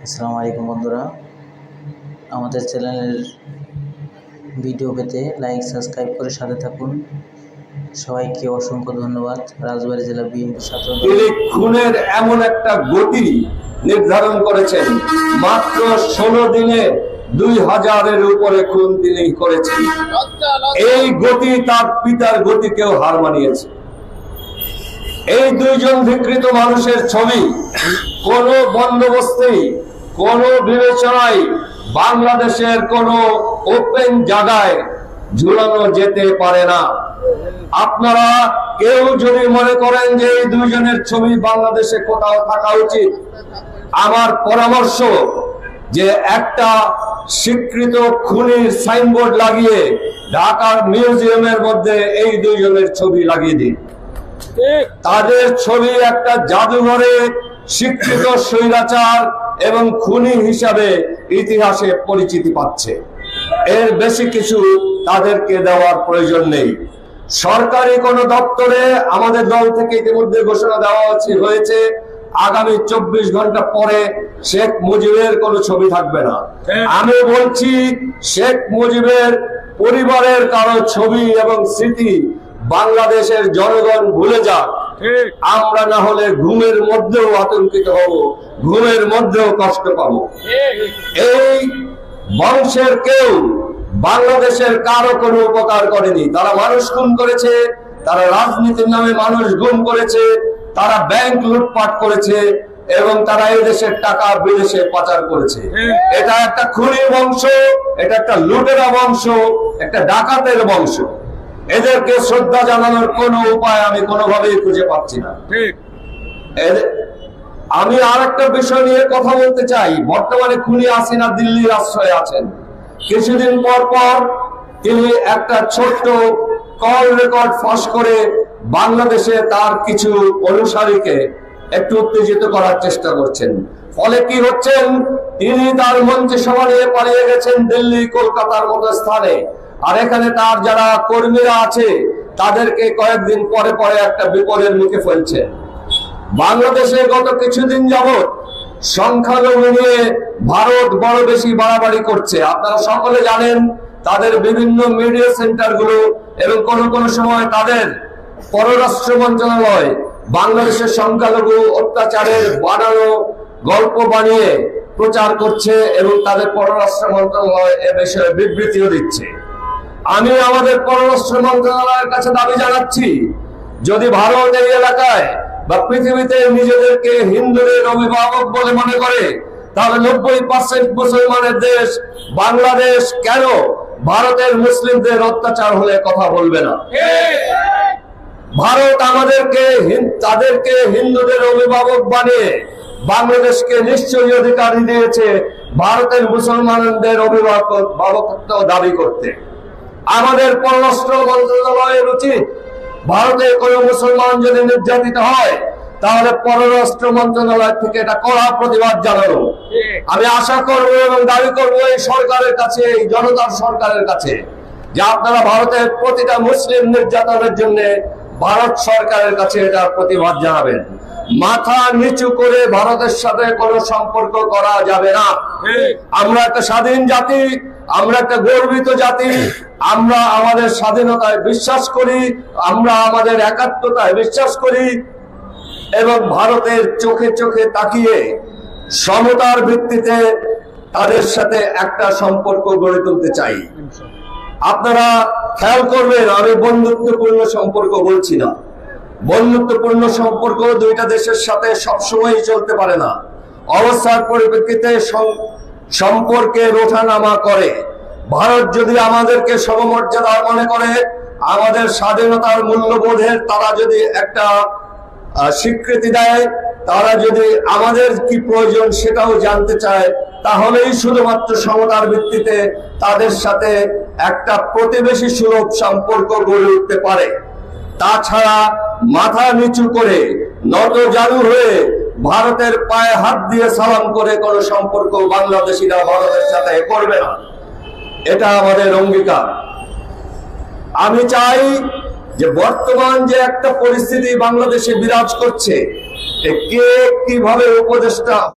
আসসালামু আলাইকুম বন্ধুরা, আমাদের চ্যানেলের ভিডিও পেতে লাইক সাবস্ক্রাইব করে সাথে থাকুন। সবাইকে অসংখ্য ধন্যবাদ। রাজবাড়ী জেলা বিএনপি ছাত্র দল তিনি খুনের এমন একটা গতি নির্ধারণ করেছেন, মাত্র 16 দিনে 2000-এর উপরে খুন তিনি করেছেন। এই গতি তার পিতার গতিকেও হার মানিয়েছে। এই দুইজন বিকৃত মানুষের ছবি কোন বন্দোবস্তেই, কোন বিবেচনায় বাংলাদেশের কোন ওপেন জায়গায় ঝুলানো যেতে পারে না। আপনারা কেউ যদি মনে করেন যে এই দুইজনের ছবি বাংলাদেশে কোথাও থাকা উচিত, আমার পরামর্শ যে একটা স্বীকৃত খুনির সাইনবোর্ড লাগিয়ে ঢাকার মিউজিয়ামের মধ্যে এই দুইজনের ছবি লাগিয়ে দিন। তাদের ছবি একটা জাদুঘরে স্বীকৃত স্বৈরাচার এবং খুনি হিসাবে ইতিহাসে পরিচিতি পাচ্ছে। এর বেশি কিছু তাদেরকে দেওয়ার প্রয়োজন নেই। সরকারি কোন দপ্তরে আমাদের দল থেকে ইতিমধ্যে ঘোষণা দেওয়া হয়েছে, আগামী 24 ঘন্টা পরে শেখ মুজিবের কোনো ছবি থাকবে না। আমি বলছি, শেখ মুজিবের পরিবারের কারো ছবি এবং স্মৃতি বাংলাদেশের জনগণ ভুলে যাক। আমরা না হলে ঘুমের মধ্যেও আতঙ্কিত হব, ঘুমের মধ্যেও কষ্ট পাবো। এই বংশের কেউ বাংলাদেশের কারো কোনো উপকার করেনি। তারা মানুষ খুন করেছে, তারা রাজনীতির নামে মানুষ গুম করেছে, তারা ব্যাংক লুটপাট করেছে এবং তারা এই দেশের টাকা বিদেশে পাচার করেছে। এটা একটা খুনি বংশ, এটা একটা লুটেরা বংশ, একটা ডাকাতের বংশ। এদেরকে শ্রদ্ধা জানানোর কোনো উপায় আমি কোনোভাবেই খুঁজে পাচ্ছি না। আমি আর একটা বিষয় নিয়ে কথা বলতে চাই। বর্তমানে খুনি হাসিনা দিল্লির আশ্রয়ে আছেন। কিছুদিন পর পর তিনি একটা ছোট্ট কল রেকর্ড ফাঁস করে বাংলাদেশে তার কিছু অনুসারীকে একটু উত্তেজিত করার চেষ্টা করছেন। ফলে কি হচ্ছেন, তিনি তার মন্ত্রিসভা নিয়ে পালিয়ে গেছেন দিল্লি, কলকাতার মতো স্থানে। আর এখানে তার যারা কর্মীরা আছে তাদেরকে কয়েকদিন পরে পরে একটা বিপদের মুখে ফেলছে। বাংলাদেশে গত কিছুদিন যাবৎ সংখ্যালঘু নিয়ে ভারত বড় বেশি বাড়াবাড়ি করছে। আপনারা সকলে জানেন, তাদের বিভিন্ন মিডিয়া সেন্টার গুলো এবং কোন সময় তাদের পররাষ্ট্র মন্ত্রণালয় বাংলাদেশের সংখ্যালঘু অত্যাচারের বানানো গল্প বানিয়ে প্রচার করছে এবং তাদের পররাষ্ট্র মন্ত্রণালয় এ বিষয়ে বিবৃতিও দিচ্ছে। আমি আমাদের পররাষ্ট্র মন্ত্রণালয়ের কাছে দাবি জানাচ্ছি, যদি ভারত এই এলাকায় বা পৃথিবীতে নিজেদেরকে হিন্দুদের অভিভাবক বলে মনে করে, তাহলে 90% মুসলমানের দেশ বাংলাদেশ কেন ভারতের মুসলিমদের অত্যাচার হলে কথা বলবে না? ভারত তাদেরকে হিন্দুদের অভিভাবক বানিয়ে বাংলাদেশকে নিশ্চয়ই অধিকার দিয়েছে ভারতের মুসলমানদের অভিভাবকত্ব দাবি করতে। আমাদের পররাষ্ট্র মন্ত্রণালয়ের উচিত, ভারতে কোনো মুসলমান যদি নির্যাতিত হয় তাহলে পররাষ্ট্র মন্ত্রণালয় থেকে এটা কড়া প্রতিবাদ জানানো। আমি আশা করব এবং দাবি করব এই সরকারের কাছে, এই জনতার সরকারের কাছে, যে আপনারা ভারতের প্রতিটা মুসলিম নির্যাতনের জন্য ভারত সরকারের কাছে এটা প্রতিবাদ জানাবেন। মাথা নিচু করে ভারতের সাথে কোনো সম্পর্ক করা যাবে না। আমরা একটা স্বাধীন জাতি, আমরা একটা গর্বিত জাতি, আমরা আমাদের স্বাধীনতায় বিশ্বাস করি, আমরা আমাদের একাত্মতায় বিশ্বাস করি এবং ভারতের চোখে চোখে তাকিয়ে সমতার ভিত্তিতে তাদের সাথে একটা সম্পর্ক গড়ে তুলতে চাই। আপনারা খেয়াল করবেন, আমি বন্ধুত্বপূর্ণ সম্পর্ক বলছি না। বন্ধুত্বপূর্ণ সম্পর্ক দুইটা দেশের সাথে সবসময় চলতে পারে না। অবস্থার পরিপ্রেক্ষিতে সম্পর্কের ওঠানামা করে। ভারত যদি আমাদেরকে সমমর্যাদা মনে করে, আমাদের স্বাধীনতার মূল্যবোধের তারা যদি একটা স্বীকৃতি দেয়, তারা যদি আমাদের কি প্রয়োজন সেটাও জানতে চায়, তাহলেই শুধুমাত্র সমতার ভিত্তিতে তাদের সাথে একটা প্রতিবেশী সুলভ সম্পর্ক গড়ে উঠতে পারে। তাছাড়া মাথা নিচু করে নত জানু হয়ে ভারতের পায়ে হাত দিয়ে সালাম করে কোনো সম্পর্ক বাংলাদেশিরা ভারতের সাথে করবে না। এটা আমাদের অঙ্গীকার। আমি চাই যে বর্তমান যে একটা পরিস্থিতি বাংলাদেশে বিরাজ করছে, কে কিভাবে উপদেষ্টা